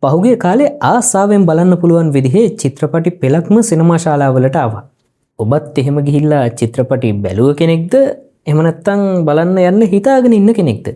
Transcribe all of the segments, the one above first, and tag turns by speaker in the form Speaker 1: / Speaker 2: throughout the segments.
Speaker 1: පහුගිය කාලේ ආසාවෙන් බලන්න පුළුවන් විදිහේ චිත්‍රපටි පෙළක්ම සිනමා ශාලාවලට ආවා. ඔබත් එහෙම ගිහිල්ලා චිත්‍රපටි බැලුව කෙනෙක්ද? එහෙම නැත්නම් බලන්න යන්න හිතාගෙන ඉන්න කෙනෙක්ද?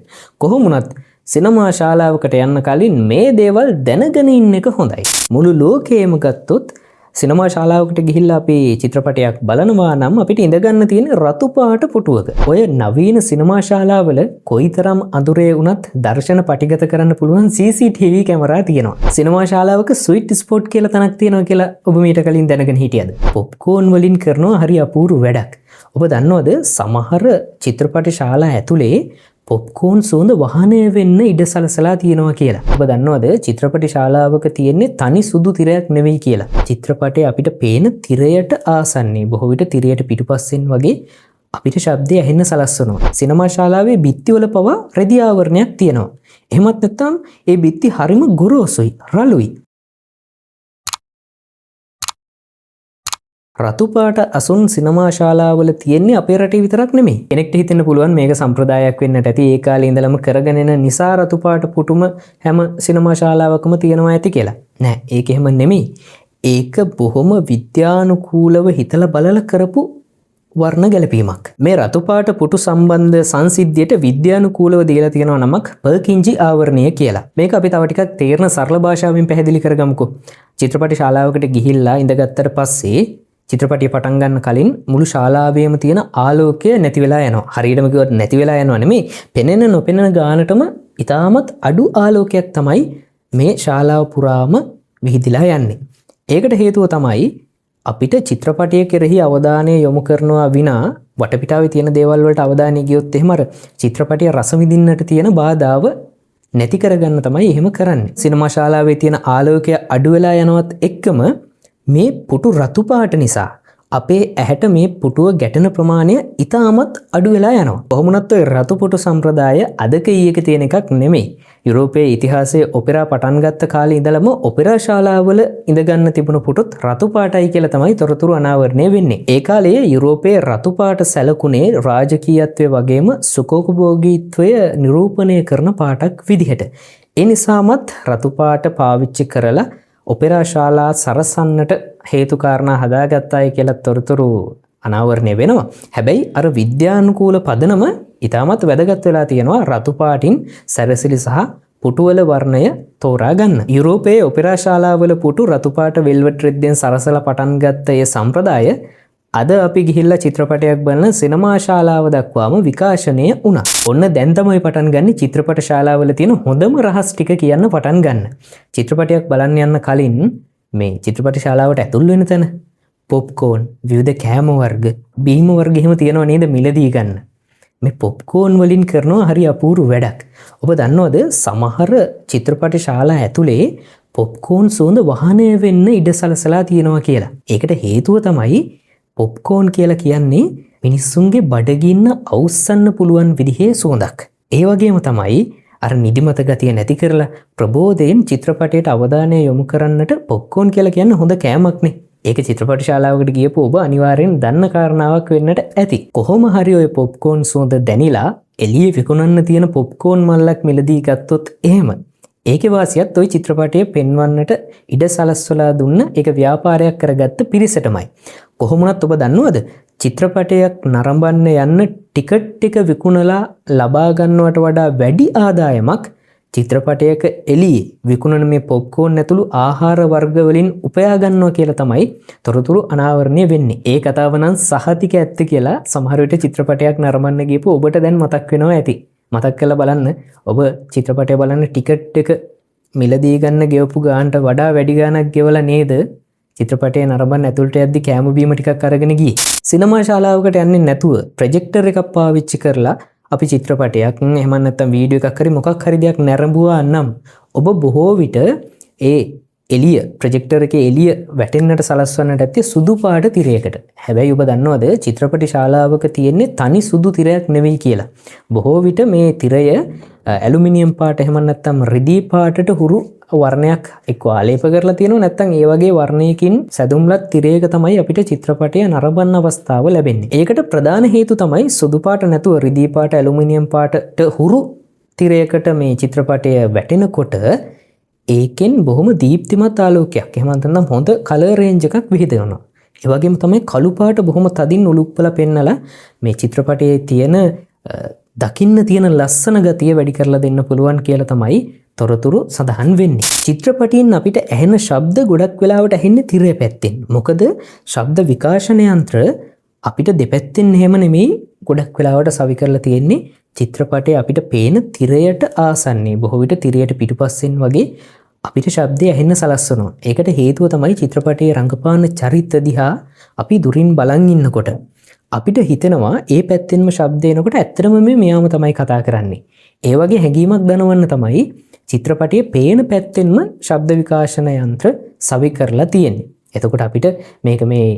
Speaker 1: කොහොම වුණත් සිනමා ශාලාවකට යන්න කලින් මේ දේවල් දැනගෙන ඉන්න එක හොඳයි. මුළු ලෝකෙම ගත්තොත් සිනමා ශාලාවකට ගිහිල්ලා අපි චිත්‍රපටයක් බලනවා නම් අපිට ඉඳගන්න තියෙන රතු පාට පුටුවක. ඔය නවීන සිනමා ශාලාවල කොයිතරම් අඳුරේ වුණත් දර්ශන පටිගත කරන්න පුළුවන් CCTV කැමරා තියෙනවා. සිනමා ශාලාවක ස්විට් ස්පොට් කියලා තැනක් තියෙනවා කියලා ඔබ මීට කලින් දැනගෙන හිටියද? පොප්කෝන් වලින් කරනවා හරි අපූර්ව වැඩක්. ඔබ දන්නවද සමහර චිත්‍රපට ශාලා ඇතුලේ පොප්කෝන් සුවඳ වහනය වෙන්න ඉඩ සලසලා තියෙනවා කියලා. ඔබ දන්නවද චිත්‍රපට ශාලාවක තියෙන්නේ තනි සුදු තිරයක් නෙවෙයි කියලා. චිත්‍රපටයේ අපිට පේන තිරයට ආසන්නේ බොහෝ විට තිරයට පිටුපස්සෙන් වගේ අපිට ශබ්දය ඇහෙන්න සලස්වනවා. සිනමා ශාලාවේ බිත්තිවල පවා රෙදි ආවරණයක් තියෙනවා. එහෙමත් නැත්නම් ඒ බිත්ති හරිම ගොරෝසුයි, රළුයි. රතු පාට අසුන් සිනමා ශාලාවල තියෙන්නේ අපේ රටේ විතරක් නෙමෙයි. කෙනෙක්ට හිතෙන්න පුළුවන් මේක සම්ප්‍රදායක් වෙන්නට ඇති. ඒ කාලේ ඉඳලම කරගෙන එන නිසා රතු පාට පුටුම හැම සිනමා ශාලාවකම තියෙනවා ඇති කියලා. නෑ, ඒක එහෙම නෙමෙයි. ඒක බොහොම විද්‍යානුකූලව හිතලා බලලා කරපු වර්ණ ගැලපීමක්. මේ රතු පාට පුටු සම්බන්ධ සංසිද්ධියට විද්‍යානුකූලව දීලා තියෙනවා නමක් පර්කින්ජි ආවරණය කියලා. මේක අපි තව ටිකක් තේරෙන සරල භාෂාවෙන් පැහැදිලි කරගමුකෝ. චිත්‍රපට ශාලාවකට ගිහිල්ලා ඉඳගත්තට පස්සේ චිත්‍රපටිය පටන් ගන්න කලින් මුළු ශාලාවේම තියෙන ආලෝකය නැති වෙලා යනවා. හරියටම කිව්වොත් නැති වෙලා යනවා නෙමෙයි. පෙනෙන නොපෙනෙන ගානටම ඉතාමත් අඩු ආලෝකයක් තමයි මේ ශාලාව පුරාම විහිදිලා යන්නේ. ඒකට හේතුව තමයි අපිට චිත්‍රපටය කෙරෙහි අවධානය යොමු කරනවා විනා වටපිටාවේ තියෙන දේවල් වලට අවධානය ගියොත් එහෙම අර චිත්‍රපටය රස විඳින්නට තියෙන බාධාව නැති කරගන්න තමයි එහෙම කරන්නේ. සිනමා ශාලාවේ තියෙන ආලෝකය අඩු වෙලා යනවත් එක්කම මේ පුටු රතු පාට නිසා අපේ ඇහැට මේ පුටුව ගැටෙන ප්‍රමාණය ඉතාමත් අඩු වෙලා යනවා. කොහොම වුණත් ඔය රතු පුටු සම්ප්‍රදාය අද කීයක තියෙන එකක් නෙමෙයි. යුරෝපයේ ඉතිහාසයේ ඔපෙරා පටන් ගත්ත කාලේ ඉඳලම ඔපෙරා ශාලාවල ඉඳගන්න තිබුණු පුටුත් රතු පාටයි කියලා තමයි තොරතුරු අනාවරණය වෙන්නේ. ඒ කාලයේ යුරෝපයේ රතු පාට සැලකුණේ රාජකීයත්වයේ වගේම සුඛෝපභෝගීත්වය නිරූපණය කරන පාටක් විදිහට. ඒ නිසාමත් රතු පාට පාවිච්චි කරලා ඔපෙරා ශාලා සරසන්නට හේතු කාරණා හදාගත්තයි කියලා තොරතුරු අනාවරණය වෙනවා. හැබැයි අර විද්‍යානුකූල පදනම ඉතාමත් වැදගත් වෙලා තියෙනවා රතු පාටින් සැරසිලි සහ පුටුවල වර්ණය තෝරා ගන්න. යුරෝපයේ ඔපෙරා ශාලාවල පුටු රතු පාට වෙල්වෙට් රෙද්දෙන් සරසලා පටන් ගත්ත ඒ සම්ප්‍රදාය අද අපි ගිහිල්ලා චිත්‍රපටයක් බලන සිනමා ශාලාව දක්වාම විකාශනය වුණා. ඔන්න දැන් තමයි පටන් ගන්නේ චිත්‍රපට ශාලාවල තියෙන හොඳම රහස් ටික කියන්න පටන් ගන්න. චිත්‍රපටයක් බලන්න යන්න කලින් මේ චිත්‍රපට ශාලාවට ඇතුල් වෙන තැන පොප්කෝන්, විවිධ කෑම වර්ග, බීම වර්ග එහෙම තියෙනව නේද මිලදී ගන්න. මේ පොප්කෝන් වලින් කරනවා හරි අපූර්ව වැඩක්. ඔබ දන්නවද සමහර චිත්‍රපට ශාලා ඇතුලේ පොප්කෝන් සුවඳ වහනය වෙන්න ඉඩ සලසලා තියෙනවා කියලා. ඒකට හේතුව තමයි පොප්කෝන් කියලා කියන්නේ මිනිස්සුන්ගේ බඩගින්න අවුස්සන්න පුළුවන් විදිහේ සුවඳක්. ඒ වගේම තමයි අර නිදිමත ගතිය නැති කරලා ප්‍රබෝධයෙන් චිත්‍රපටයට අවධානය යොමු කරන්නට පොප්කෝන් කියලා කියන්නේ හොඳ කෑමක්නේ. ඒක චිත්‍රපට ශාලාවකට ගියපු ඔබ අනිවාර්යෙන් දන්න කාරණාවක් වෙන්නට ඇති. කොහොම හරි ඔය පොප්කෝන් සුවඳ දැනිලා එළියේ විකුණන්න තියෙන පොප්කෝන් මල්ලක් මිලදී ගත්තොත් එහෙම ඒකේ වාසියත් ওই චිත්‍රපටයේ පෙන්වන්නට ඉඩ සලස්වලා දුන්න ඒක ව්‍යාපාරයක් කරගත්ත පිරිසටමයි. කොහොම වුණත් ඔබ දන්නවද චිත්‍රපටයක් නරඹන්න යන්න ටිකට් එක විකුණලා ලබා ගන්නවට වඩා වැඩි ආදායමක් චිත්‍රපටයක එළියේ විකුණන මේ පොප්කෝන් ඇතුළු ආහාර වර්ග වලින් උපයා ගන්නවා කියලා තමයි තොරතුරු අනාවරණය වෙන්නේ. ඒ කතාව නම් සහතික ඇත්ත කියලා සමහර විට චිත්‍රපටයක් නරඹන්න ගියපු ඔබට දැන් මතක් වෙනවා ඇති. මතක් කරලා බලන්න ඔබ චිත්‍රපටය බලන්න ටිකට් එක මිලදී ගන්න ගෙවපු ගානට වඩා වැඩි ගාණක් ගෙවලා නේද චිත්‍රපටයේ නරඹන්න ඇතුළට යද්දි කෑම බීම ටිකක් අරගෙන ගියේ. සිනමා ශාලාවකට යන්නේ නැතුව ප්‍රොජෙක්ටර් එකක් පාවිච්චි කරලා අපි චිත්‍රපටයක් එහෙම නැත්නම් වීඩියෝ එකක් හරි මොකක් හරි දෙයක් නරඹුවා නම් ඔබ බොහෝ විට ඒ එළිය ප්‍රොජෙක්ටර් එකේ එළිය වැටෙන්නට සලස්වන්නට ඇත්තේ සුදු පාට තිරයකට. හැබැයි ඔබ දන්නවද චිත්‍රපට ශාලාවක තියෙන්නේ තනි සුදු තිරයක් නෙවෙයි කියලා. බොහෝ විට මේ තිරය ඇලුමිනියම් පාට එහෙම නැත්නම් රිදී පාටට හුරු වර්ණයක් එක්ක ආලේප කරලා තියෙනවා. නැත්නම් ඒ වගේ වර්ණයකින් සැදුම්ලත් තිරයක තමයි අපිට චිත්‍රපටය නරඹන්න අවස්ථාව ලැබෙන්නේ. ඒකට ප්‍රධාන හේතු තමයි සුදු පාට නැතුව රිදී පාට ඇලුමිනියම් පාටට හුරු තිරයකට මේ චිත්‍රපටය වැටෙනකොට ඒකෙන් බොහොම දීප්තිමත් ආලෝකයක් එහෙම නැත්නම් හොඳ කලර් රේන්ජ් එකක් විහිදෙනවා. ඒ වගේම තමයි කළු පාට බොහොම තදින් උලුප්පලා පෙන්නලා මේ චිත්‍රපටයේ තියෙන දකින්න තියෙන ලස්සන ගතිය වැඩි කරලා දෙන්න පුළුවන් කියලා තමයි තොරතුරු සඳහන් වෙන්නේ. චිත්‍රපටියෙන් අපිට ඇහෙන ශබ්ද ගොඩක් වෙලාවට ඇහෙන්නේ තිරය පැත්තෙන්. මොකද ශබ්ද විකාශන යන්ත්‍ර අපිට දෙපැත්තෙන් එහෙම නෙමෙයි ගොඩක් වෙලාවට සවි කරලා තියෙන්නේ චිත්‍රපටයේ අපිට පේන තිරයට ආසන්නයේ. බොහෝ විට තිරයට පිටුපස්සෙන් වගේ අපිට ශබ්දය ඇහෙන්න සලස්වනවා. ඒකට හේතුව තමයි චිත්‍රපටයේ රංගපාන චරිත දිහා අපි දුරින් බලන් ඉන්නකොට අපිට හිතෙනවා ඒ පැත්තෙන්ම ශබ්ද එනකොට ඇත්තටම මෙයාම තමයි කතා කරන්නේ. ඒ වගේ හැඟීමක් දනවන්න තමයි චිත්‍රපටයේ පේන පැත්තෙන්ම ශබ්ද විකාශන යන්ත්‍ර සවි කරලා තියෙන්නේ. එතකොට අපිට මේක මේ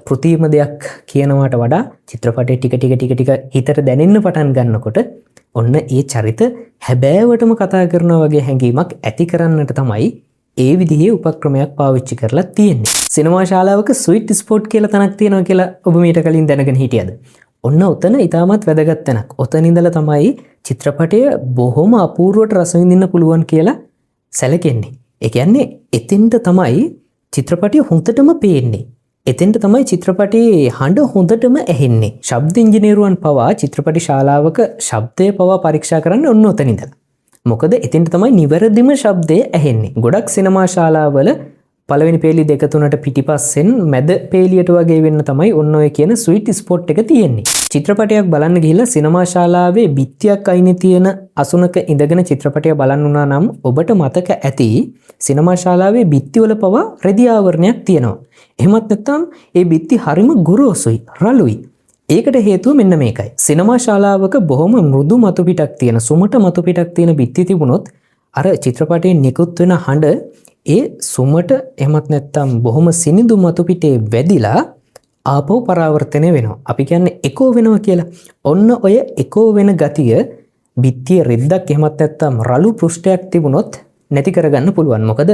Speaker 1: කෘතිම දෙයක් කියනවට වඩා චිත්‍රපටයේ ටික හිතට දැනෙන්න පටන් ගන්නකොට ඔන්න ඒ චරිත හැබෑවටම කතා කරනවා වගේ හැඟීමක් ඇති කරන්නට තමයි ඒ විදිහේ උපක්‍රමයක් පාවිච්චි කරලා තියෙන්නේ. සිනමා ශාලාවක ස්විට් ස්පොට් කියලා තැනක් තියෙනවා කියලා ඔබ මීට කලින් දැනගෙන හිටියද? ඔන්න ඔතන ඉතාමත් වැදගත් තැනක්. ඔතන ඉඳලා තමයි චිත්‍රපටය බොහොම අපූර්වට රස විඳින්න පුළුවන් කියලා සැලකෙන්නේ. ඒ කියන්නේ එතෙන්ට තමයි චිත්‍රපටය හොඳටම පේන්නේ. එතෙන්ට තමයි චිත්‍රපටයේ හඬ හොඳටම ඇහෙන්නේ. ශබ්ද ඉංජිනේරුවන් පවා චිත්‍රපටි ශාලාවක ශබ්දය පවා පරීක්ෂා කරන්නේ ඔන්න ඔතන ඉඳලා. මොකද එතෙන්ට තමයි නිවැරදිම ශබ්දය ඇහෙන්නේ. ගොඩක් සිනමා ශාලාවල පළවෙනි පේලි දෙක තුනට පිටිපස්සෙන් මැද පේලියට වගේ වෙන්න තමයි ඔන්න ඔය කියන ස්විට් ස්පොට් එක තියෙන්නේ. චිත්‍රපටයක් බලන්න ගිහිල්ලා සිනමා ශාලාවේ බිත්තියක් අයිනේ තියෙන අසුනක ඉඳගෙන චිත්‍රපටය බලන්න උනා නම් ඔබට මතක ඇති සිනමා ශාලාවේ බිත්තිවල පවා රෙදි ආවරණයක් තියෙනවා. එහෙමත් නැත්නම් ඒ බිත්ති හරිම ගොරෝසුයි, රළුයි. ඒකට හේතුව මෙන්න මේකයි. සිනමා ශාලාවක බොහොම මෘදු මතු පිටක් තියෙන, සුමට මතු පිටක් තියෙන බිත්ති තිබුණොත් අර චිත්‍රපටයේ නිකුත් වෙන හඬ ඒ සුමට එහෙමත් නැත්නම් බොහොම සිනිඳු මතු පිටේ වැදිලා ආපහු පරාවර්තනය වෙනවා. අපි කියන්නේ එකෝ වෙනවා කියලා. ඔන්න ඔය එකෝ වෙන ගතිය බිත්තියේ රෙද්දක් එහෙමත් නැත්නම් රළු පෘෂ්ඨයක් තිබුණොත් නැති කරගන්න පුළුවන්. මොකද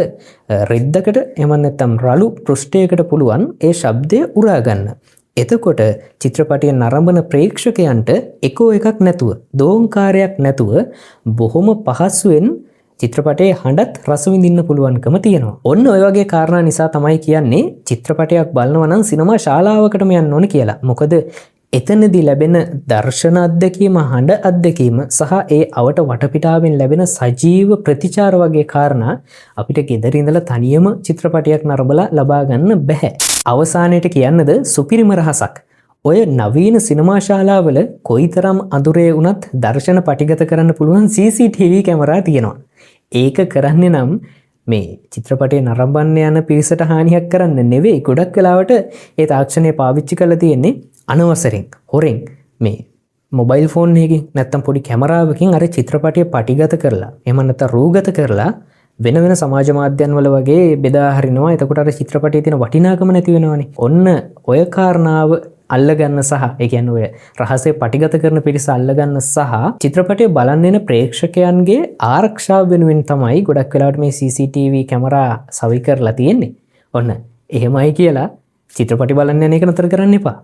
Speaker 1: රෙද්දකට එහෙමත් නැත්නම් රළු පෘෂ්ඨයකට පුළුවන් ඒ ශබ්දය උරා ගන්න. එතකොට චිත්‍රපටයේ නරඹන ප්‍රේක්ෂකයන්ට එකෝ එකක් නැතුව, දෝංකාරයක් නැතුව බොහොම පහසුවෙන් චිත්‍රපටයේ හඬත් රස විඳින්න පුළුවන්කම තියෙනවා. ඔන්න ඔය වගේ කාරණා නිසා තමයි කියන්නේ චිත්‍රපටයක් බලනවා නම් සිනමා ශාලාවකටම යන්න ඕනේ කියලා. මොකද එතනදී ලැබෙන දර්ශන අත්දැකීම, හඬ අත්දැකීම සහ ඒ අවට වටපිටාවෙන් ලැබෙන සජීව ප්‍රතිචාර වගේ කාරණා අපිට ගෙදර ඉඳලා තනියම චිත්‍රපටයක් නරඹලා ලබා ගන්න බෑ. අවසානයේට කියන්නද සුපිරිම රහසක්. ඔය නවීන සිනමා ශාලාවල කොයිතරම් අඳුරේ වුණත් දර්ශන පටිගත කරන්න පුළුවන් CCTV කැමරා තියෙනවා. ඒක කරන්නේ නම් මේ චිත්‍රපටයේ නරඹන්න යන පිරිසට හානියක් කරන්න නෙවෙයි. ගොඩක් වෙලාවට ඒ තාක්ෂණය පාවිච්චි කරලා තියෙන්නේ අනවසරෙන්, හොරෙන් මේ මොබයිල් ෆෝන් එකකින් නැත්තම් පොඩි කැමරාවකින් අර චිත්‍රපටය පටිගත කරලා එහෙම නැත්නම් රූගත කරලා වෙන වෙන සමාජ මාධ්‍යයන් වල වගේ බෙදා හරිනවා. එතකොට අර චිත්‍රපටයේ තියෙන වටිනාකම නැති වෙනවනේ. ඔන්න ඔය කාරණාව අල්ලගන්න සහ ඒ කියන්නේ ඔය රහසේ පටිගත කරන පිරිස අල්ලගන්න සහ චිත්‍රපටය බලන්න එන ප්‍රේක්ෂකයන්ගේ ආරක්ෂාව වෙනුවෙන් තමයි ගොඩක් වෙලාවට මේ CCTV කැමරා සවි කරලා තියෙන්නේ. ඔන්න එහෙමයි කියලා චිත්‍රපටි බලන්න යන එක නතර කරන්න එපා.